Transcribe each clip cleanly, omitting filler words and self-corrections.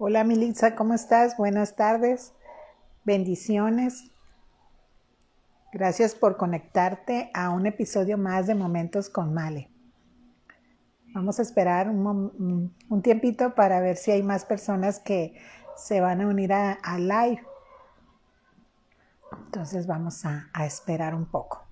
Hola Militza, ¿cómo estás? Buenas tardes, bendiciones. Gracias por conectarte a un episodio más de Momentos con Male. Vamos a esperar un tiempito para ver si hay más personas que se van a unir a live. Entonces vamos a esperar un poco.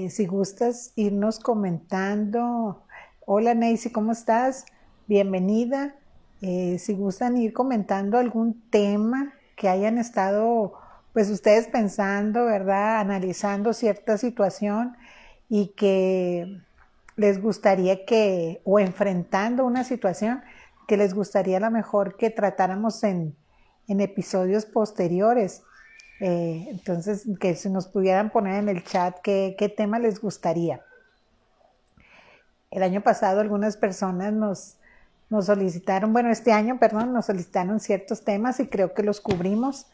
Si gustas irnos comentando. Hola Neisy, ¿cómo estás? Bienvenida. Si gustan ir comentando algún tema que hayan estado, pues ustedes pensando, ¿verdad? Analizando cierta situación y que les gustaría o enfrentando una situación que les gustaría a lo mejor que tratáramos en episodios posteriores. Entonces, que si nos pudieran poner en el chat qué tema les gustaría. El año pasado algunas personas nos solicitaron, este año, perdón, nos solicitaron ciertos temas y creo que los cubrimos.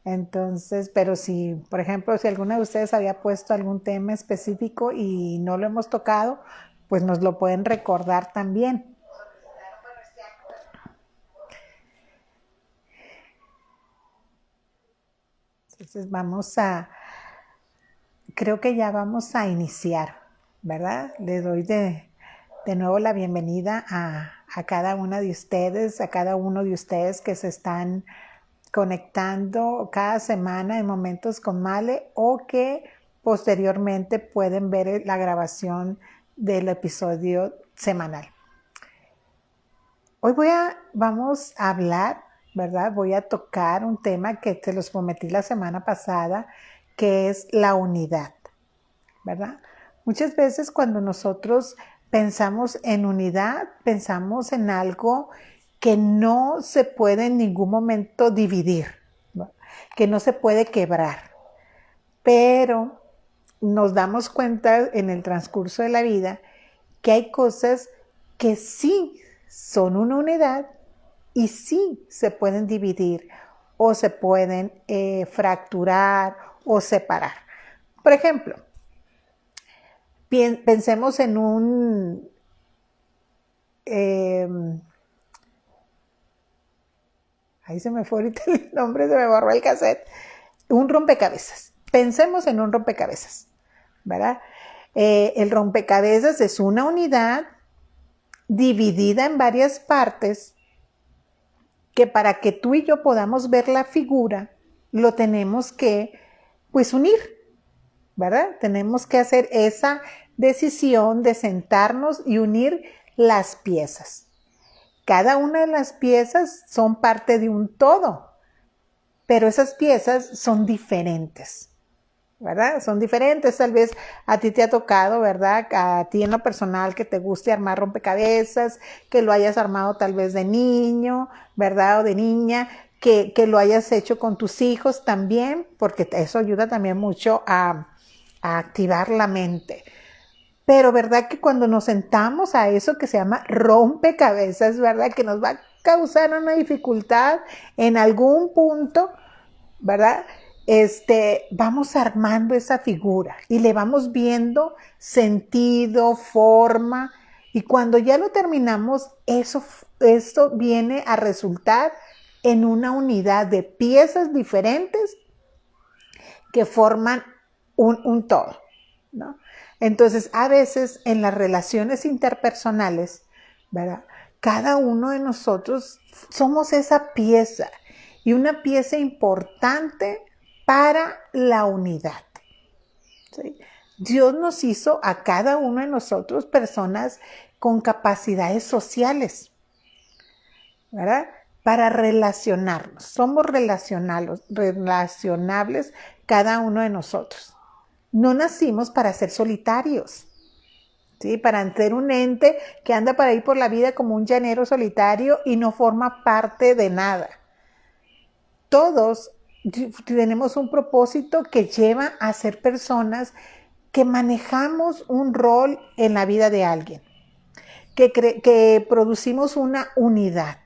Entonces, pero si, por ejemplo, si alguna de ustedes había puesto algún tema específico y no lo hemos tocado, pues nos lo pueden recordar también. Entonces creo que ya vamos a iniciar, ¿verdad? Le doy de nuevo la bienvenida a cada una de ustedes, a cada uno de ustedes que se están conectando cada semana en Momentos con Male o que posteriormente pueden ver la grabación del episodio semanal. Hoy vamos a hablar, ¿verdad? Voy a tocar un tema que te los prometí la semana pasada, que es la unidad, ¿verdad? Muchas veces cuando nosotros pensamos en unidad, pensamos en algo que no se puede en ningún momento dividir, ¿no? Que no se puede quebrar. Pero nos damos cuenta en el transcurso de la vida que hay cosas que sí son una unidad y sí se pueden dividir o se pueden fracturar o separar. Por ejemplo, pensemos en ahí se me fue ahorita el nombre, se me borró el cassette, un rompecabezas. Pensemos en un rompecabezas, ¿verdad? El rompecabezas es una unidad dividida en varias partes que para que tú y yo podamos ver la figura, lo tenemos que, pues, unir, ¿verdad? Tenemos que hacer esa decisión de sentarnos y unir las piezas. Cada una de las piezas son parte de un todo, pero esas piezas son diferentes, ¿verdad? Son diferentes. Tal vez a ti te ha tocado, ¿verdad? A ti en lo personal que te guste armar rompecabezas, que lo hayas armado tal vez de niño, ¿verdad? O de niña, que lo hayas hecho con tus hijos también, porque eso ayuda también mucho a activar la mente. Pero verdad que cuando nos sentamos a eso que se llama rompecabezas, verdad que nos va a causar una dificultad en algún punto, ¿verdad? Vamos armando esa figura y le vamos viendo sentido, forma, y cuando ya lo terminamos, eso viene a resultar en una unidad de piezas diferentes que forman un todo, ¿no? Entonces, a veces en las relaciones interpersonales, ¿verdad? Cada uno de nosotros somos esa pieza y una pieza importante para la unidad, ¿sí? Dios nos hizo a cada uno de nosotros personas con capacidades sociales, ¿verdad? Para relacionarnos. Somos relacionables cada uno de nosotros. No nacimos para ser solitarios, ¿sí? Para ser un ente que anda por ahí por la vida como un llanero solitario y no forma parte de nada. Todos tenemos un propósito que lleva a ser personas que manejamos un rol en la vida de alguien, que producimos una unidad,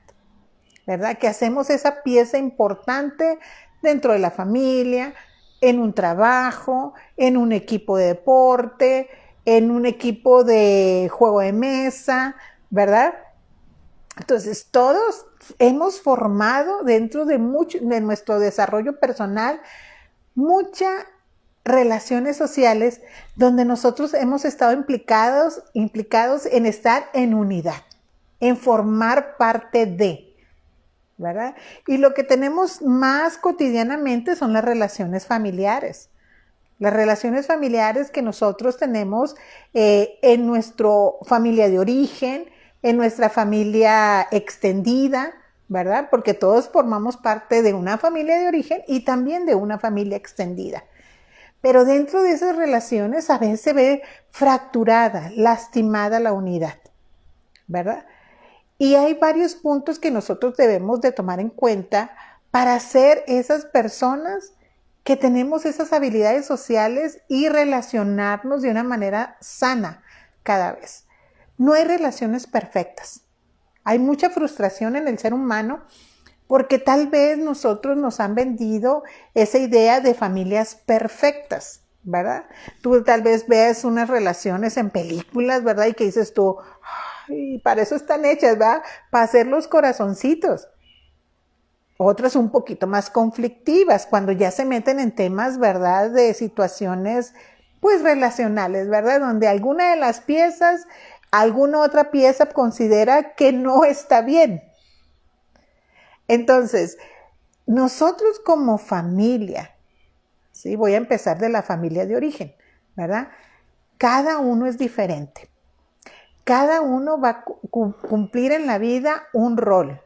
¿verdad? Que hacemos esa pieza importante dentro de la familia, en un trabajo, en un equipo de deporte, en un equipo de juego de mesa, ¿verdad? Entonces, todos hemos formado dentro de nuestro desarrollo personal muchas relaciones sociales donde nosotros hemos estado implicados en estar en unidad, en formar parte de, ¿verdad? Y lo que tenemos más cotidianamente son las relaciones familiares. Las relaciones familiares que nosotros tenemos en nuestra familia de origen, en nuestra familia extendida, ¿verdad? Porque todos formamos parte de una familia de origen y también de una familia extendida. Pero dentro de esas relaciones a veces se ve fracturada, lastimada la unidad, ¿verdad? Y hay varios puntos que nosotros debemos de tomar en cuenta para ser esas personas que tenemos esas habilidades sociales y relacionarnos de una manera sana cada vez. No hay relaciones perfectas. Hay mucha frustración en el ser humano porque tal vez nosotros nos han vendido esa idea de familias perfectas, ¿verdad? Tú tal vez ves unas relaciones en películas, ¿verdad? Y que dices tú, ay, para eso están hechas, ¿verdad? Para hacer los corazoncitos. Otras un poquito más conflictivas, cuando ya se meten en temas, ¿verdad? De situaciones, pues, relacionales, ¿verdad? Donde alguna de las piezas, alguna otra pieza considera que no está bien. Entonces, nosotros como familia, ¿sí? Voy a empezar de la familia de origen, ¿verdad? Cada uno es diferente. Cada uno va a cumplir en la vida un rol,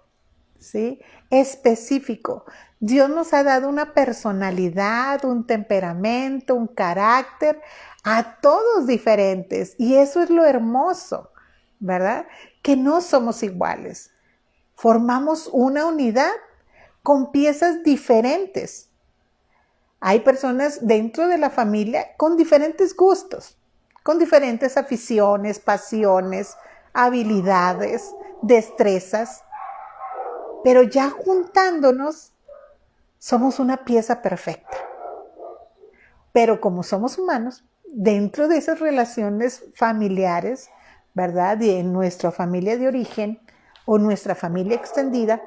¿sí? Específico. Dios nos ha dado una personalidad, un temperamento, un carácter, a todos diferentes. Y eso es lo hermoso, ¿verdad? Que no somos iguales. Formamos una unidad con piezas diferentes. Hay personas dentro de la familia con diferentes gustos, con diferentes aficiones, pasiones, habilidades, destrezas, pero ya juntándonos somos una pieza perfecta. Pero como somos humanos, dentro de esas relaciones familiares, ¿verdad? Y en nuestra familia de origen o nuestra familia extendida,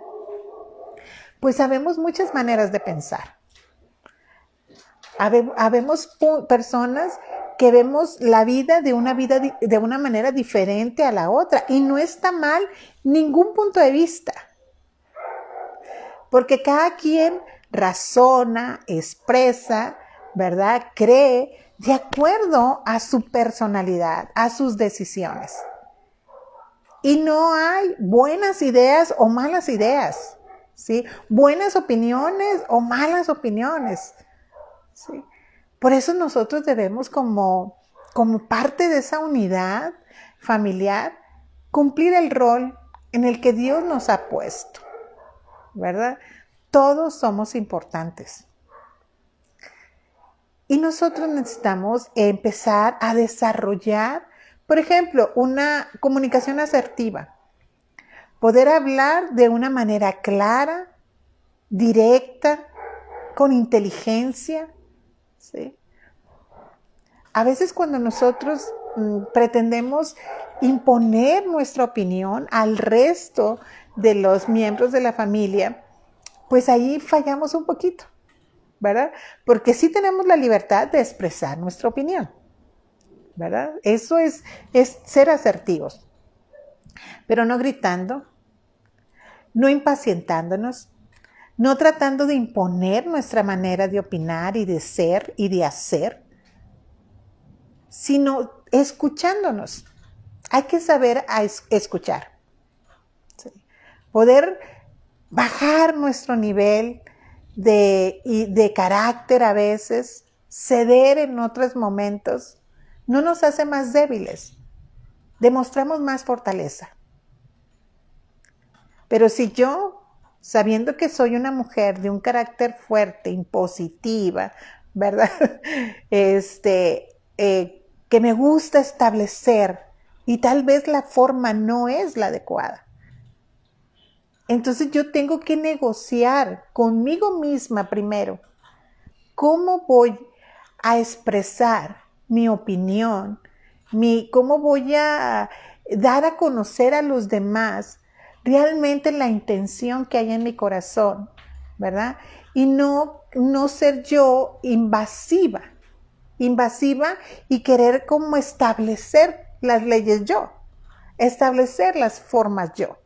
pues sabemos muchas maneras de pensar. Habemos personas que vemos la vida de una manera diferente a la otra y no está mal ningún punto de vista, porque cada quien razona, expresa, ¿verdad? Cree de acuerdo a su personalidad, a sus decisiones. Y no hay buenas ideas o malas ideas, ¿sí? Buenas opiniones o malas opiniones, ¿sí? Por eso nosotros debemos como parte de esa unidad familiar cumplir el rol en el que Dios nos ha puesto, ¿verdad? Todos somos importantes. Y nosotros necesitamos empezar a desarrollar, por ejemplo, una comunicación asertiva. Poder hablar de una manera clara, directa, con inteligencia, ¿sí? A veces cuando nosotros pretendemos imponer nuestra opinión al resto de los miembros de la familia, pues ahí fallamos un poquito, ¿verdad? Porque sí tenemos la libertad de expresar nuestra opinión, ¿verdad? Eso es ser asertivos, pero no gritando, no impacientándonos, no tratando de imponer nuestra manera de opinar y de ser y de hacer, sino escuchándonos. Hay que saber escuchar, ¿sí? Poder bajar nuestro nivel de carácter a veces, ceder en otros momentos, no nos hace más débiles, demostramos más fortaleza. Pero si yo, sabiendo que soy una mujer de un carácter fuerte, impositiva, ¿verdad? Que me gusta establecer y tal vez la forma no es la adecuada. Entonces yo tengo que negociar conmigo misma primero cómo voy a expresar mi opinión, cómo voy a dar a conocer a los demás realmente la intención que hay en mi corazón, ¿verdad? Y no ser yo invasiva y querer como establecer las leyes yo, establecer las formas yo.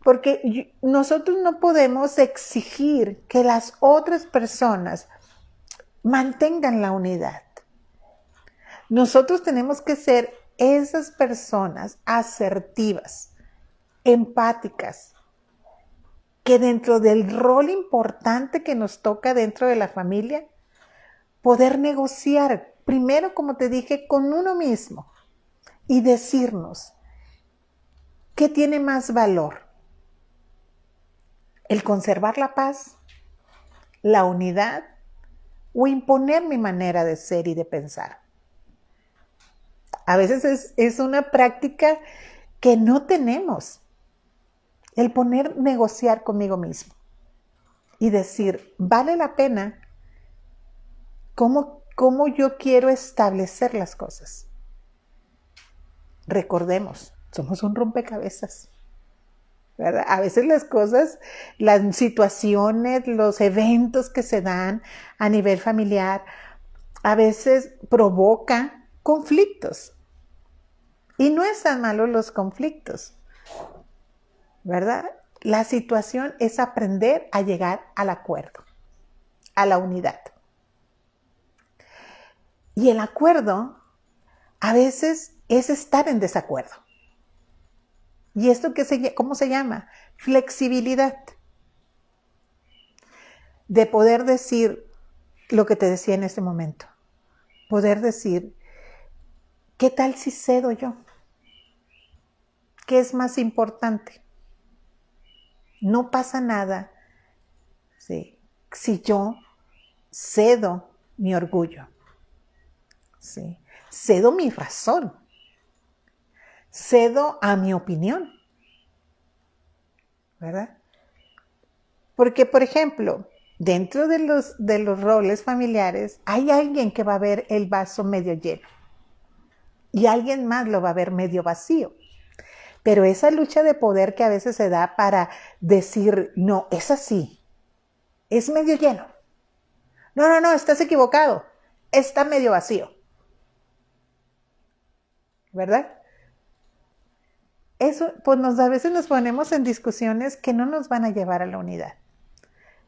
Porque nosotros no podemos exigir que las otras personas mantengan la unidad. Nosotros tenemos que ser esas personas asertivas, empáticas, que dentro del rol importante que nos toca dentro de la familia, poder negociar, primero, como te dije, con uno mismo y decirnos qué tiene más valor, el conservar la paz, la unidad o imponer mi manera de ser y de pensar. A veces es una práctica que no tenemos, el negociar conmigo mismo y decir, vale la pena cómo yo quiero establecer las cosas. Recordemos, somos un rompecabezas, ¿verdad? A veces las cosas, las situaciones, los eventos que se dan a nivel familiar, a veces provocan conflictos. Y no es tan malo los conflictos, ¿verdad? La situación es aprender a llegar al acuerdo, a la unidad. Y el acuerdo a veces es estar en desacuerdo. ¿Y esto cómo se llama? Flexibilidad. De poder decir lo que te decía en este momento. Poder decir, ¿qué tal si cedo yo? ¿Qué es más importante? No pasa nada, ¿sí?, si yo cedo mi orgullo, ¿sí?, cedo mi razón, cedo a mi opinión, ¿verdad? Porque, por ejemplo, dentro de los roles familiares hay alguien que va a ver el vaso medio lleno y alguien más lo va a ver medio vacío. Pero esa lucha de poder que a veces se da para decir, no, es así, es medio lleno. No, estás equivocado, está medio vacío. ¿Verdad? Eso, pues a veces nos ponemos en discusiones que no nos van a llevar a la unidad,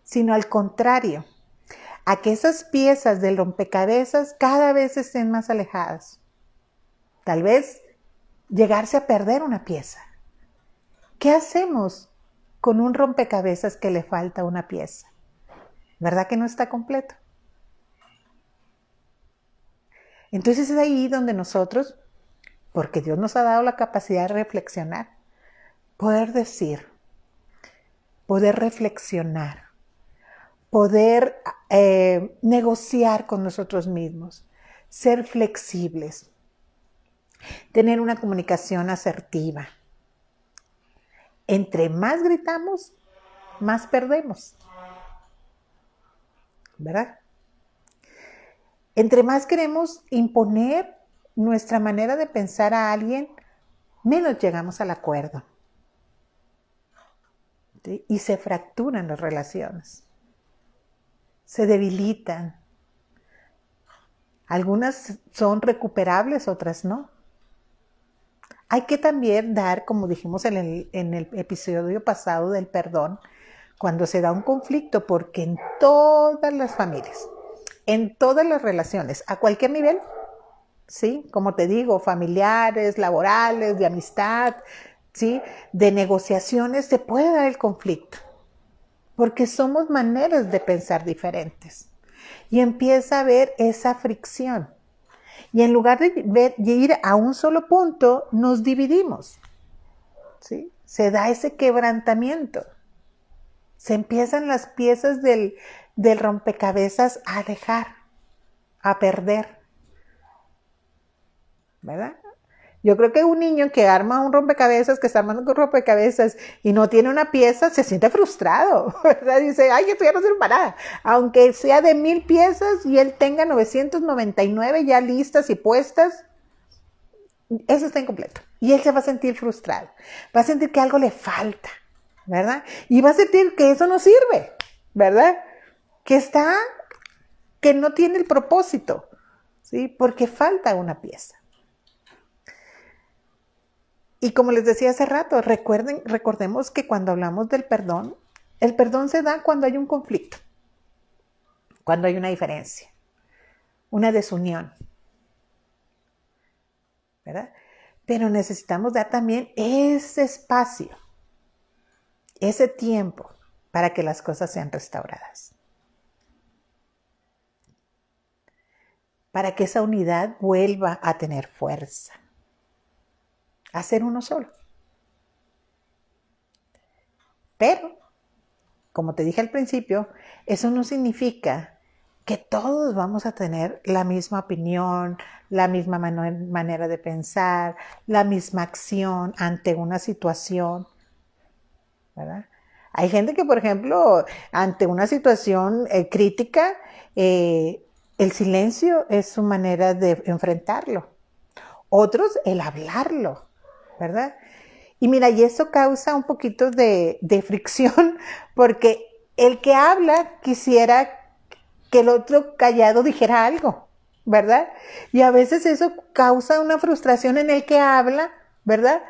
sino al contrario, a que esas piezas del rompecabezas cada vez estén más alejadas. Tal vez llegarse a perder una pieza. ¿Qué hacemos con un rompecabezas que le falta una pieza? ¿Verdad que no está completo? Entonces es ahí donde nosotros, porque Dios nos ha dado la capacidad de reflexionar, poder decir, poder reflexionar, poder negociar con nosotros mismos, ser flexibles, tener una comunicación asertiva. Entre más gritamos, más perdemos, ¿verdad? Entre más queremos imponer nuestra manera de pensar a alguien, menos llegamos al acuerdo, ¿sí? Y se fracturan las relaciones, se debilitan. Algunas son recuperables, otras no. Hay que también dar, como dijimos en el episodio pasado del perdón, cuando se da un conflicto, porque en todas las familias, en todas las relaciones, a cualquier nivel, ¿sí? Como te digo, familiares, laborales, de amistad, ¿sí?, de negociaciones, se puede dar el conflicto, porque somos maneras de pensar diferentes. Y empieza a haber esa fricción. Y en lugar de ir a un solo punto, nos dividimos, ¿sí? Se da ese quebrantamiento. Se empiezan las piezas del rompecabezas a dejar, a perder, ¿verdad? Yo creo que un niño que arma un rompecabezas, que está armando un rompecabezas y no tiene una pieza, se siente frustrado, ¿verdad? Dice, ay, esto ya no sirve para nada. Aunque sea de 1000 piezas y él tenga 999 ya listas y puestas, eso está incompleto. Y él se va a sentir frustrado. Va a sentir que algo le falta, ¿verdad? Y va a sentir que eso no sirve, ¿verdad? Que no tiene el propósito, ¿sí? Porque falta una pieza. Y como les decía hace rato, recordemos que cuando hablamos del perdón, el perdón se da cuando hay un conflicto, cuando hay una diferencia, una desunión, ¿verdad? Pero necesitamos dar también ese espacio, ese tiempo para que las cosas sean restauradas. Para que esa unidad vuelva a tener fuerza, a ser uno solo. Pero, como te dije al principio, eso no significa que todos vamos a tener la misma opinión, la misma manera de pensar, la misma acción ante una situación, ¿verdad? Hay gente que, por ejemplo, ante una situación crítica, el silencio es su manera de enfrentarlo. Otros, el hablarlo, ¿verdad? Y mira, y eso causa un poquito de fricción, porque el que habla quisiera que el otro callado dijera algo, ¿verdad? Y a veces eso causa una frustración en el que habla, ¿verdad?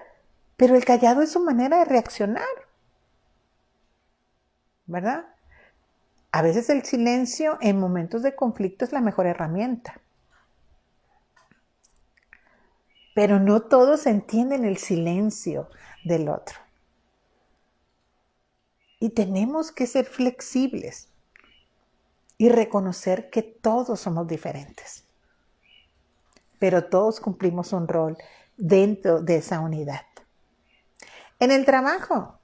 Pero el callado es su manera de reaccionar, ¿verdad? A veces el silencio en momentos de conflicto es la mejor herramienta. Pero no todos entienden el silencio del otro. Y tenemos que ser flexibles y reconocer que todos somos diferentes. Pero todos cumplimos un rol dentro de esa unidad. En el trabajo,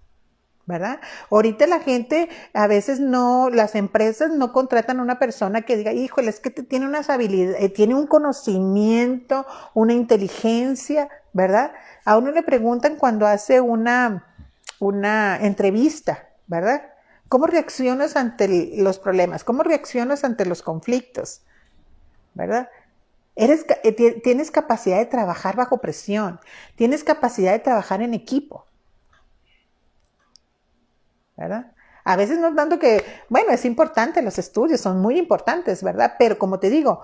¿verdad? Ahorita la gente, a veces las empresas no contratan a una persona que diga, híjole, es que tiene unas habilidades, tiene un conocimiento, una inteligencia, ¿verdad? A uno le preguntan cuando hace una entrevista, ¿verdad? ¿Cómo reaccionas ante los problemas? ¿Cómo reaccionas ante los conflictos? ¿Verdad? Tienes capacidad de trabajar bajo presión, tienes capacidad de trabajar en equipo, ¿verdad? A veces no tanto que, bueno, es importante, los estudios son muy importantes, ¿verdad? Pero como te digo,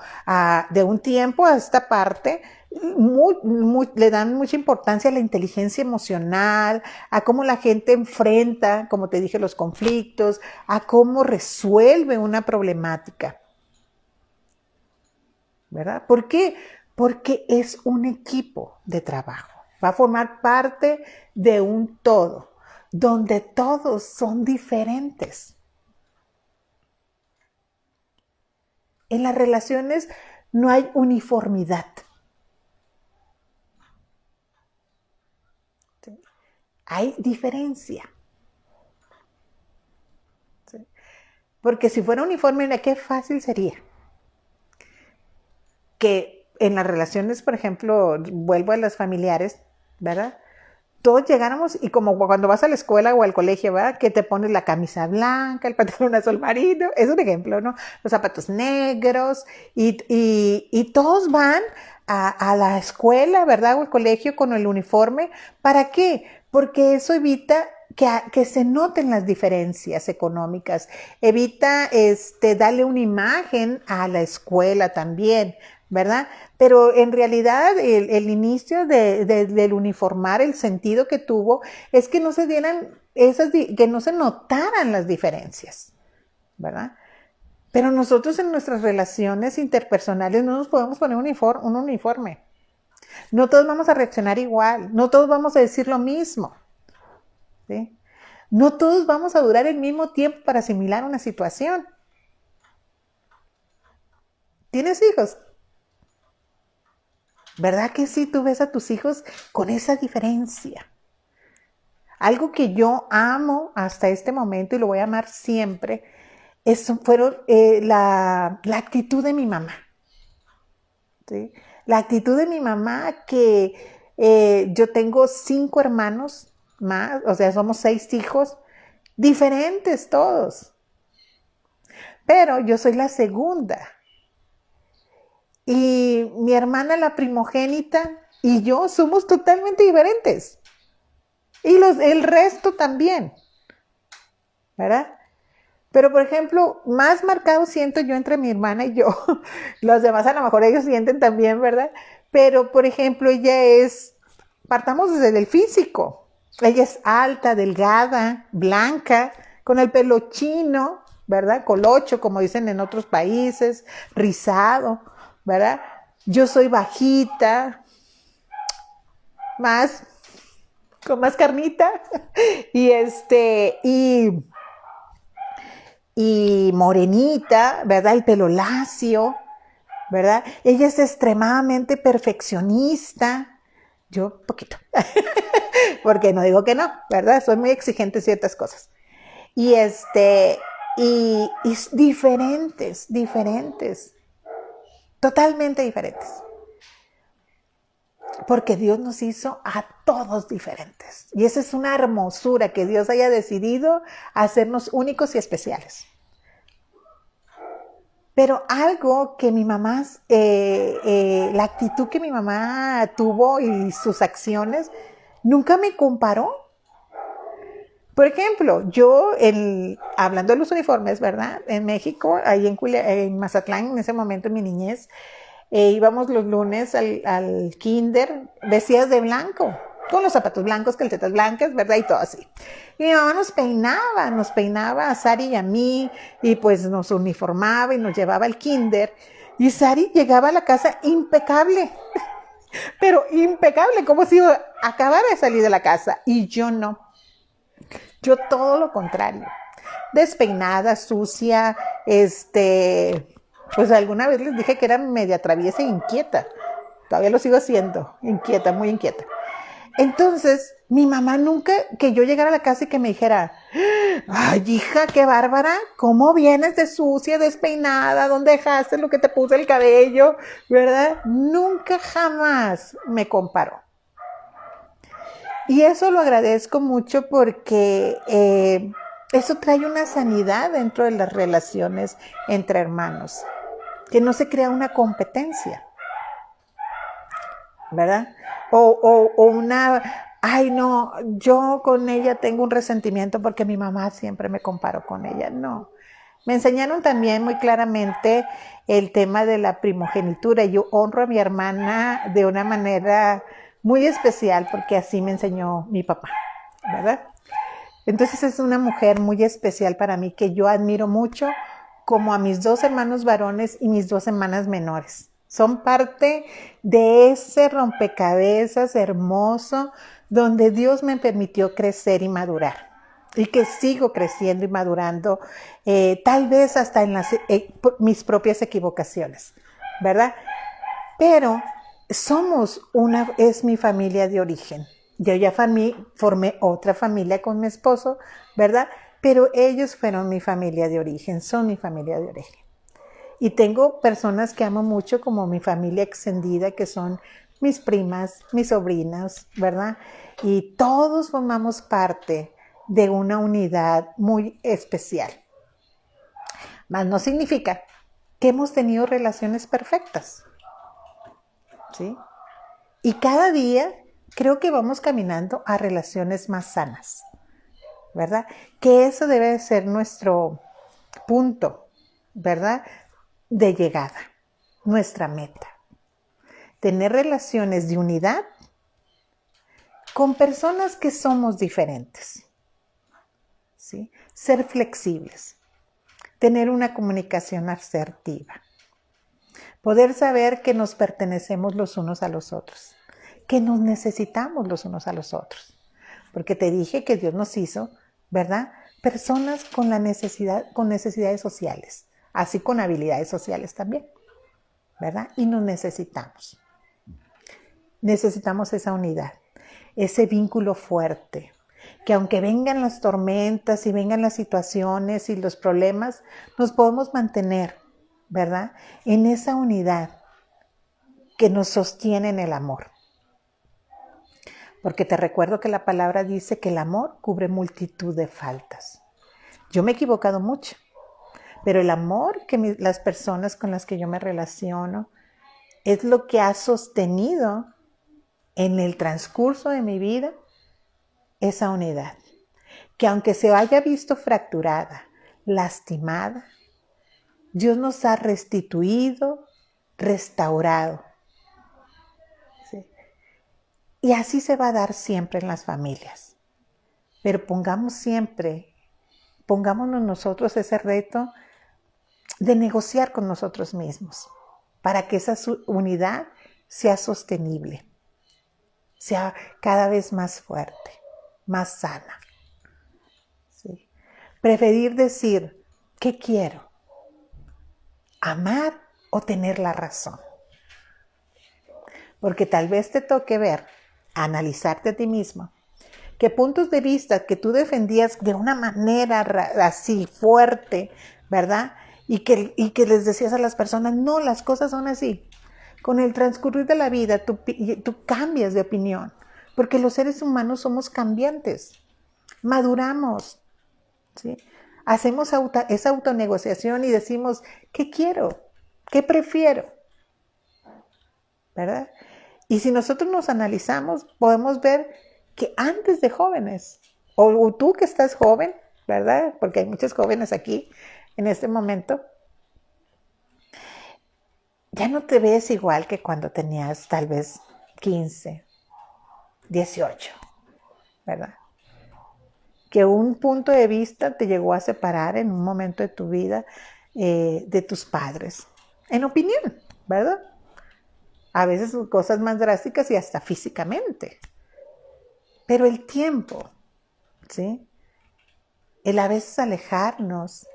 de un tiempo a esta parte, le dan mucha importancia a la inteligencia emocional, a cómo la gente enfrenta, como te dije, los conflictos, a cómo resuelve una problemática, ¿verdad? ¿Por qué? Porque es un equipo de trabajo, va a formar parte de un todo, donde todos son diferentes. En las relaciones no hay uniformidad. ¿Sí? Hay diferencia. ¿Sí? Porque si fuera uniforme, mira, qué fácil sería. Que en las relaciones, por ejemplo, vuelvo a las familiares, ¿verdad? Todos llegáramos y como cuando vas a la escuela o al colegio, ¿verdad? Que te pones la camisa blanca, el pantalón azul marino, es un ejemplo, ¿no? Los zapatos negros y todos van a la escuela, ¿verdad? O al colegio con el uniforme. ¿Para qué? Porque eso evita que se noten las diferencias económicas, evita darle una imagen a la escuela también, ¿verdad? Pero en realidad el inicio del uniformar, el sentido que tuvo, es que no se dieran que no se notaran las diferencias, ¿verdad? Pero nosotros en nuestras relaciones interpersonales no nos podemos poner un uniforme. No todos vamos a reaccionar igual, no todos vamos a decir lo mismo, ¿sí? No todos vamos a durar el mismo tiempo para asimilar una situación. ¿Tienes hijos? ¿Verdad que sí tú ves a tus hijos con esa diferencia? Algo que yo amo hasta este momento y lo voy a amar siempre, fueron la actitud de mi mamá, ¿sí? La actitud de mi mamá que yo tengo 5 hermanos más, o sea, somos 6 hijos, diferentes todos. Pero yo soy la segunda. Y mi hermana, la primogénita, y yo somos totalmente diferentes. Y el resto también, ¿verdad? Pero, por ejemplo, más marcado siento yo entre mi hermana y yo. Los demás a lo mejor ellos sienten también, ¿verdad? Pero, por ejemplo, partamos desde el físico. Ella es alta, delgada, blanca, con el pelo chino, ¿verdad? Colocho, como dicen en otros países, rizado, ¿verdad? Yo soy bajita, con más carnita, y y morenita, ¿verdad? El pelo lacio, ¿verdad? Ella es extremadamente perfeccionista, yo poquito, porque no digo que no, ¿verdad? Soy muy exigente en ciertas cosas. Y y diferentes, totalmente diferentes. Porque Dios nos hizo a todos diferentes. Y esa es una hermosura, que Dios haya decidido hacernos únicos y especiales. Pero algo que mi mamá, la actitud que mi mamá tuvo y sus acciones, nunca me comparó. Por ejemplo, hablando de los uniformes, ¿verdad? En México, ahí en Mazatlán, en ese momento, en mi niñez, íbamos los lunes al kinder vestidas de blanco, con los zapatos blancos, calcetas blancas, ¿verdad? Y todo así. Y mi mamá nos peinaba a Sari y a mí, y pues nos uniformaba y nos llevaba al kinder. Y Sari llegaba a la casa impecable, pero impecable, como si acabara de salir de la casa. Y yo no. Yo todo lo contrario. Despeinada, sucia, pues alguna vez les dije que era media traviesa e inquieta. Todavía lo sigo siendo, inquieta, muy inquieta. Entonces, mi mamá nunca, que yo llegara a la casa y que me dijera, ay, hija, qué bárbara, ¿cómo vienes de sucia, despeinada? ¿Dónde dejaste lo que te puse el cabello? ¿Verdad? Nunca jamás me comparó. Y eso lo agradezco mucho porque eso trae una sanidad dentro de las relaciones entre hermanos, que no se crea una competencia, ¿verdad? O ay no, yo con ella tengo un resentimiento porque mi mamá siempre me comparó con ella. No, me enseñaron también muy claramente el tema de la primogenitura. Yo honro a mi hermana de una manera muy especial porque así me enseñó mi papá, ¿verdad? Entonces es una mujer muy especial para mí que yo admiro mucho, como a mis 2 hermanos varones y mis 2 hermanas menores. Son parte de ese rompecabezas hermoso donde Dios me permitió crecer y madurar. Y que sigo creciendo y madurando, tal vez hasta en mis propias equivocaciones, ¿verdad? Pero es mi familia de origen. Yo ya formé otra familia con mi esposo, ¿verdad? Pero ellos fueron mi familia de origen, son mi familia de origen. Y tengo personas que amo mucho como mi familia extendida, que son mis primas, mis sobrinas, ¿verdad? Y todos formamos parte de una unidad muy especial. Mas no significa que hemos tenido relaciones perfectas, ¿sí? Y cada día creo que vamos caminando a relaciones más sanas, ¿verdad? Que eso debe ser nuestro punto, ¿verdad? De llegada, nuestra meta. Tener relaciones de unidad con personas que somos diferentes, ¿sí? Ser flexibles, tener una comunicación asertiva, poder saber que nos pertenecemos los unos a los otros, que nos necesitamos los unos a los otros. Porque te dije que Dios nos hizo, ¿verdad? Personas con necesidades sociales, así con habilidades sociales también, ¿verdad? Y nos necesitamos. Necesitamos esa unidad, ese vínculo fuerte, que aunque vengan las tormentas y vengan las situaciones y los problemas, nos podemos mantener, ¿verdad? En esa unidad que nos sostiene en el amor. Porque te recuerdo que la palabra dice que el amor cubre multitud de faltas. Yo me he equivocado mucho, pero el amor que las personas con las que yo me relaciono es lo que ha sostenido en el transcurso de mi vida esa unidad. Que aunque se haya visto fracturada, lastimada, Dios nos ha restituido, restaurado. ¿Sí? Y así se va a dar siempre en las familias. Pero pongámonos nosotros ese reto de negociar con nosotros mismos para que esa unidad sea sostenible, sea cada vez más fuerte, más sana. ¿Sí? Preferir decir, ¿qué quiero? ¿Amar o tener la razón? Porque tal vez te toque ver, analizarte a ti mismo, que puntos de vista que tú defendías de una manera así fuerte, ¿verdad? Y que les decías a las personas, no, las cosas son así. Con el transcurrir de la vida, tú cambias de opinión, porque los seres humanos somos cambiantes, maduramos, ¿sí? Hacemos esa autonegociación y decimos, ¿qué quiero? ¿Qué prefiero? ¿Verdad? Y si nosotros nos analizamos, podemos ver que antes de jóvenes, o tú que estás joven, ¿verdad? Porque hay muchos jóvenes aquí en este momento, ya no te ves igual que cuando tenías tal vez 15, 18, ¿verdad? Que un punto de vista te llegó a separar en un momento de tu vida de tus padres, en opinión, ¿verdad? A veces cosas más drásticas y hasta físicamente. Pero el tiempo, ¿sí? El a veces alejarnos,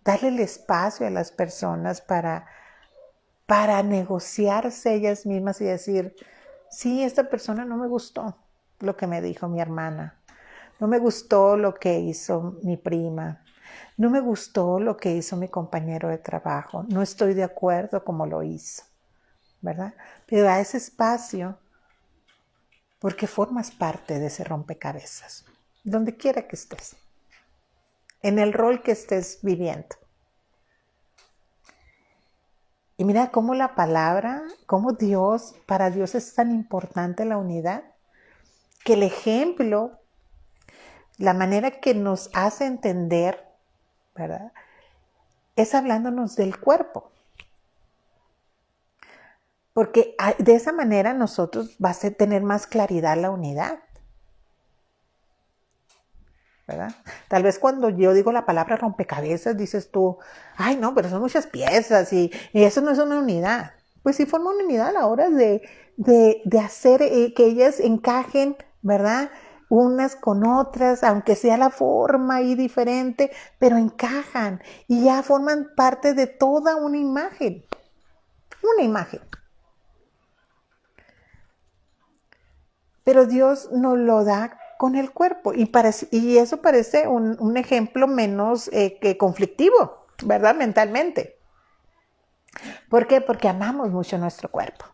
darle el espacio a las personas para negociarse ellas mismas y decir, sí, esta persona no me gustó lo que me dijo mi hermana, no me gustó lo que hizo mi prima, no me gustó lo que hizo mi compañero de trabajo, no estoy de acuerdo como lo hizo, ¿verdad? Pero a ese espacio, porque formas parte de ese rompecabezas, donde quiera que estés, en el rol que estés viviendo. Y mira cómo la palabra, cómo Dios, para Dios es tan importante la unidad, que el ejemplo, la manera que nos hace entender, ¿verdad? Es hablándonos del cuerpo. Porque de esa manera nosotros va a tener más claridad la unidad, ¿verdad? Tal vez cuando yo digo la palabra rompecabezas, dices tú, ay no, pero son muchas piezas y eso no es una unidad. Pues sí forma una unidad a la hora de hacer que ellas encajen, ¿verdad? Unas con otras, aunque sea la forma ahí diferente, pero encajan y ya forman parte de toda una imagen. Una imagen. Pero Dios nos lo da con el cuerpo y eso parece un ejemplo menos que conflictivo, ¿verdad? Mentalmente. ¿Por qué? Porque amamos mucho nuestro cuerpo.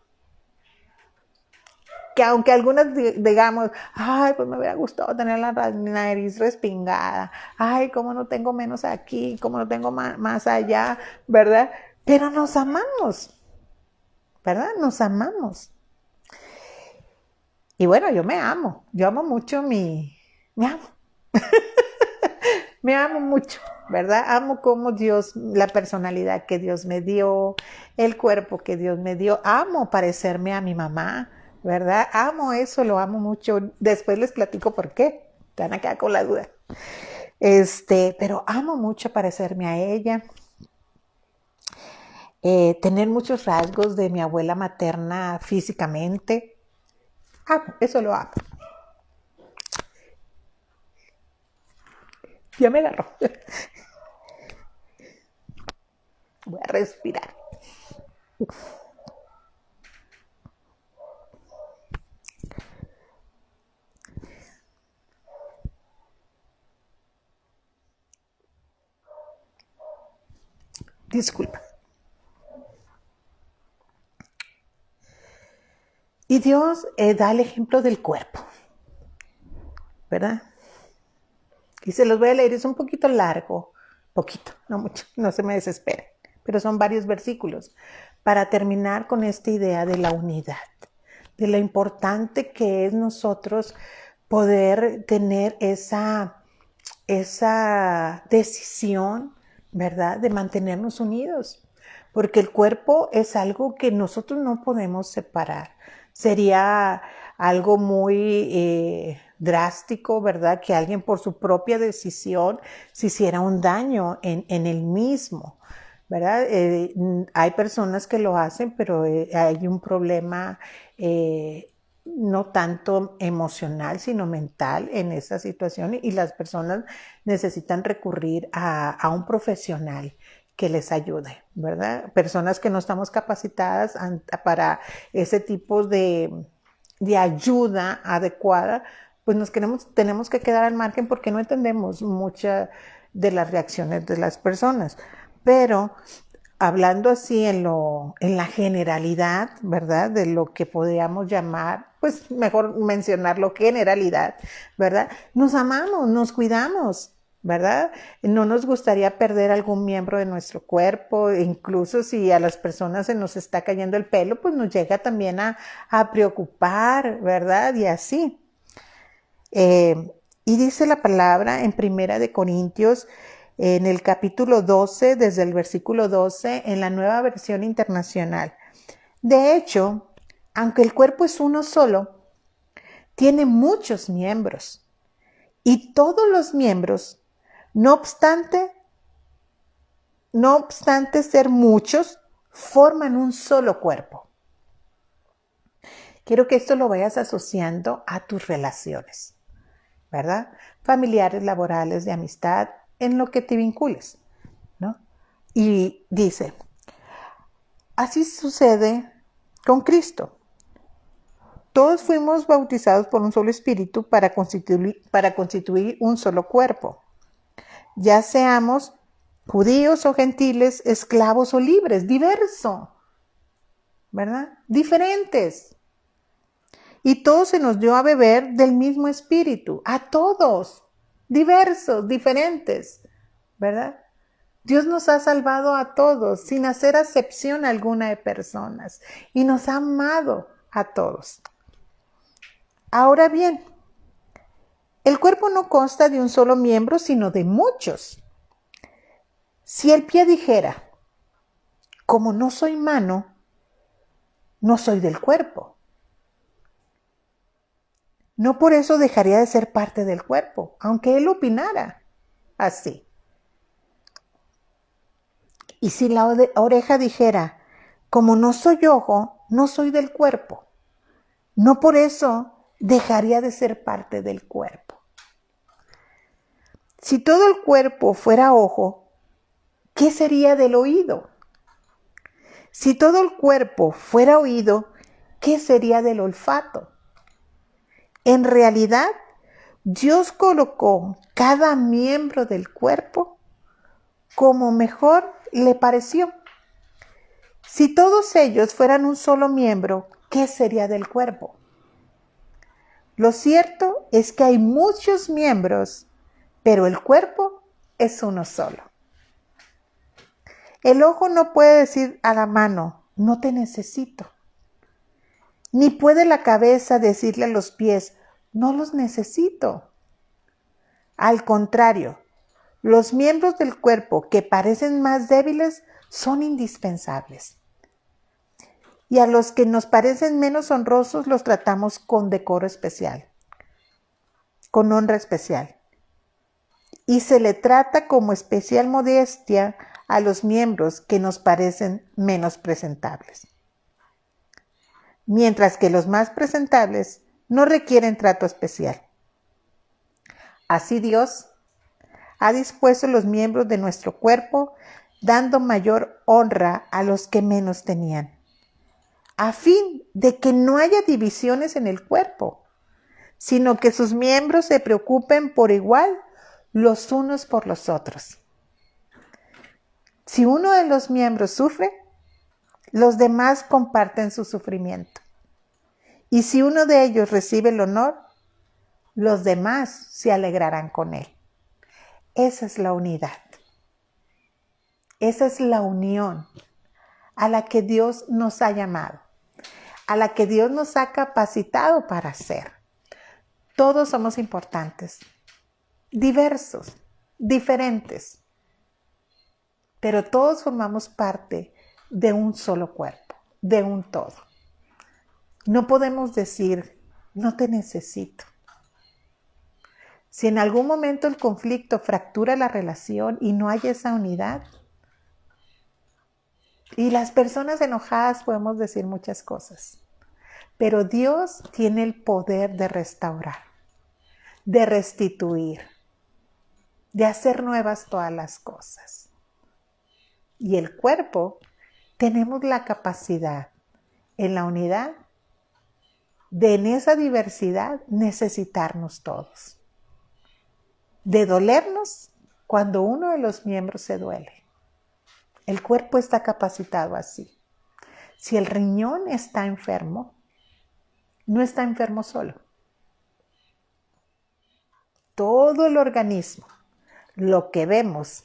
Que aunque algunas digamos, ay, pues me hubiera gustado tener la nariz respingada, ay, cómo no tengo menos aquí, cómo no tengo más allá, ¿verdad? Pero nos amamos, ¿verdad? Nos amamos. Y bueno, yo amo mucho me amo. Me amo mucho, ¿verdad? Amo como Dios, la personalidad que Dios me dio, el cuerpo que Dios me dio. Amo parecerme a mi mamá, ¿verdad? Amo eso, lo amo mucho. Después les platico por qué. Están acá con la duda. Pero amo mucho parecerme a ella. Tener muchos rasgos de mi abuela materna físicamente. Amo, eso lo amo. Ya me agarró. Voy a respirar. Disculpa. Y Dios da el ejemplo del cuerpo, ¿verdad? Y se los voy a leer, es un poquito largo, poquito, no mucho, no se me desesperen, pero son varios versículos, para terminar con esta idea de la unidad, de lo importante que es nosotros poder tener esa decisión, ¿verdad?, de mantenernos unidos, porque el cuerpo es algo que nosotros no podemos separar. Sería algo muy drástico, ¿verdad?, que alguien por su propia decisión se hiciera un daño en el mismo, ¿verdad? Hay personas que lo hacen, pero hay un problema no tanto emocional, sino mental en esa situación, y las personas necesitan recurrir a un profesional que les ayude, ¿verdad? Personas que no estamos capacitadas para ese tipo de ayuda adecuada, pues tenemos que quedar al margen porque no entendemos muchas de las reacciones de las personas. Pero hablando así en la generalidad, ¿verdad? De lo que podríamos llamar, pues mejor mencionarlo generalidad, ¿verdad? Nos amamos, nos cuidamos, ¿verdad? No nos gustaría perder algún miembro de nuestro cuerpo, incluso si a las personas se nos está cayendo el pelo, pues nos llega también a preocupar, ¿verdad? Y así. Y dice la palabra en Primera de Corintios, en el capítulo 12, desde el versículo 12, en la Nueva Versión Internacional. De hecho, aunque el cuerpo es uno solo, tiene muchos miembros. Y todos los miembros, no obstante ser muchos, forman un solo cuerpo. Quiero que esto lo vayas asociando a tus relaciones, ¿verdad? Familiares, laborales, de amistad, en lo que te vincules, ¿no? Y dice, así sucede con Cristo. Todos fuimos bautizados por un solo espíritu para constituir un solo cuerpo. Ya seamos judíos o gentiles, esclavos o libres, diverso, ¿verdad? Diferentes. Y todos se nos dio a beber del mismo espíritu, a todos, diversos, diferentes, ¿verdad? Dios nos ha salvado a todos sin hacer acepción alguna de personas y nos ha amado a todos. Ahora bien, el cuerpo no consta de un solo miembro, sino de muchos. Si el pie dijera, como no soy mano, no soy del cuerpo, no por eso dejaría de ser parte del cuerpo, aunque él opinara así. Y si la oreja dijera, como no soy ojo, no soy del cuerpo, no por eso dejaría de ser parte del cuerpo. Si todo el cuerpo fuera ojo, ¿qué sería del oído? Si todo el cuerpo fuera oído, ¿qué sería del olfato? En realidad, Dios colocó cada miembro del cuerpo como mejor le pareció. Si todos ellos fueran un solo miembro, ¿qué sería del cuerpo? Lo cierto es que hay muchos miembros, pero el cuerpo es uno solo. El ojo no puede decir a la mano, no te necesito. Ni puede la cabeza decirle a los pies, no los necesito. Al contrario, los miembros del cuerpo que parecen más débiles son indispensables. Y a los que nos parecen menos honrosos los tratamos con decoro especial, con honra especial. Y se le trata como especial modestia a los miembros que nos parecen menos presentables. Mientras que los más presentables no requieren trato especial. Así Dios ha dispuesto los miembros de nuestro cuerpo, dando mayor honra a los que menos tenían, a fin de que no haya divisiones en el cuerpo, sino que sus miembros se preocupen por igual los unos por los otros. Si uno de los miembros sufre, los demás comparten su sufrimiento. Y si uno de ellos recibe el honor, los demás se alegrarán con él. Esa es la unidad. Esa es la unión a la que Dios nos ha llamado, a la que Dios nos ha capacitado para hacer. Todos somos importantes, diversos, diferentes, pero todos formamos parte de un solo cuerpo, de un todo. No podemos decir, no te necesito. Si en algún momento el conflicto fractura la relación y no hay esa unidad, y las personas enojadas podemos decir muchas cosas, pero Dios tiene el poder de restaurar, de restituir, de hacer nuevas todas las cosas. Y el cuerpo, tenemos la capacidad en la unidad de en esa diversidad necesitarnos todos, de dolernos cuando uno de los miembros se duele. El cuerpo está capacitado así. Si el riñón está enfermo, no está enfermo solo. Todo el organismo, lo que vemos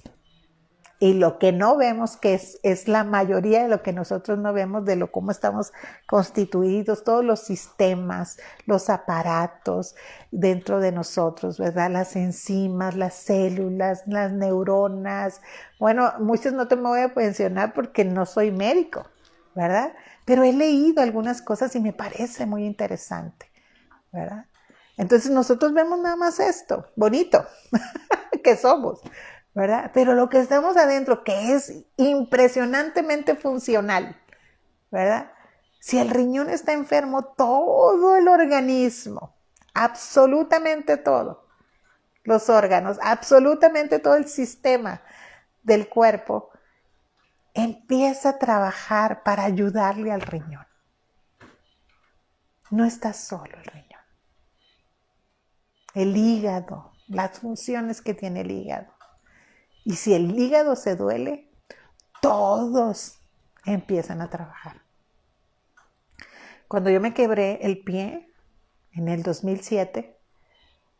y lo que no vemos, que es la mayoría de lo que nosotros no vemos, de lo cómo estamos constituidos, todos los sistemas, los aparatos dentro de nosotros, ¿verdad? Las enzimas, las células, las neuronas. Bueno, muchos no te me voy a mencionar porque no soy médico, ¿verdad? Pero he leído algunas cosas y me parece muy interesante, ¿verdad? Entonces nosotros vemos nada más esto, bonito, que somos, ¿verdad? Pero lo que estamos adentro, que es impresionantemente funcional, ¿verdad? Si el riñón está enfermo, todo el organismo, absolutamente todo, los órganos, absolutamente todo el sistema del cuerpo, empieza a trabajar para ayudarle al riñón. No está solo el riñón. El hígado, las funciones que tiene el hígado. Y si el hígado se duele, todos empiezan a trabajar. Cuando yo me quebré el pie en el 2007,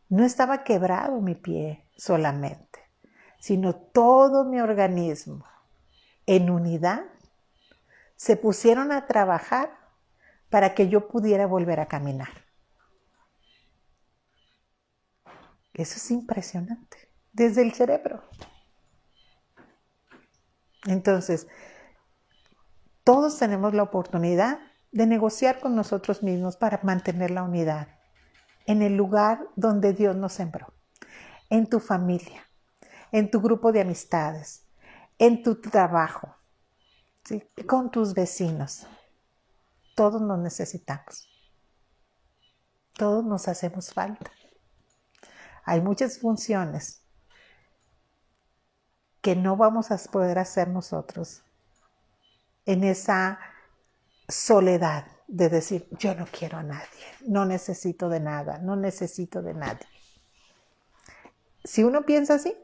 no estaba quebrado mi pie solamente, sino todo mi organismo en unidad se pusieron a trabajar para que yo pudiera volver a caminar. Eso es impresionante, desde el cerebro. Entonces, todos tenemos la oportunidad de negociar con nosotros mismos para mantener la unidad en el lugar donde Dios nos sembró, en tu familia, en tu grupo de amistades, en tu trabajo, ¿sí? Con tus vecinos. Todos nos necesitamos. Todos nos hacemos falta. Hay muchas funciones que no vamos a poder hacer nosotros en esa soledad de decir, yo no quiero a nadie, no necesito de nada, no necesito de nadie. Si uno piensa así,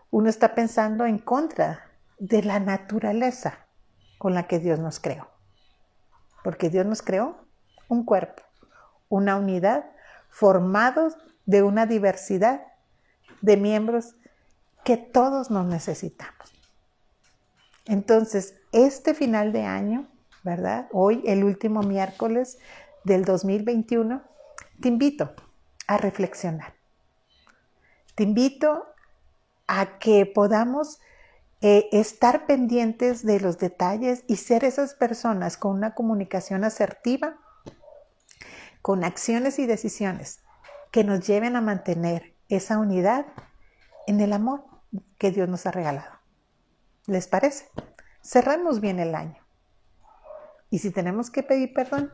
uno está pensando en contra de la naturaleza con la que Dios nos creó. Porque Dios nos creó un cuerpo, una unidad, formados de una diversidad de miembros que todos nos necesitamos. Entonces, este final de año, ¿verdad? Hoy, el último miércoles del 2021, te invito a reflexionar. Te invito a que podamos estar pendientes de los detalles y ser esas personas con una comunicación asertiva, con acciones y decisiones que nos lleven a mantener esa unidad en el amor que Dios nos ha regalado. ¿Les parece? Cerramos bien el año. Y si tenemos que pedir perdón,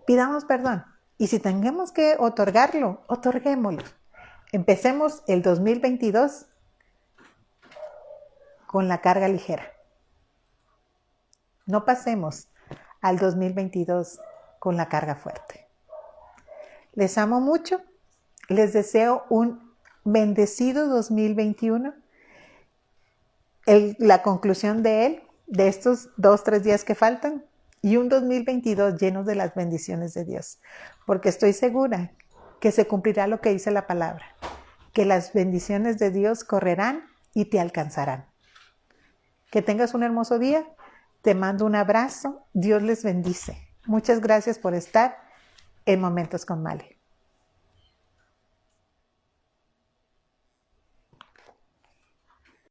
pidamos perdón. Y si tenemos que otorgarlo, otorguémoslo. Empecemos el 2022 con la carga ligera. No pasemos al 2022 con la carga fuerte. Les amo mucho. Les deseo un bendecido 2021. La conclusión de él, de estos 2-3 días que faltan, y un 2022 llenos de las bendiciones de Dios, porque estoy segura que se cumplirá lo que dice la palabra, que las bendiciones de Dios correrán y te alcanzarán. Que tengas un hermoso día, te mando un abrazo, Dios les bendice. Muchas gracias por estar en Momentos con Male.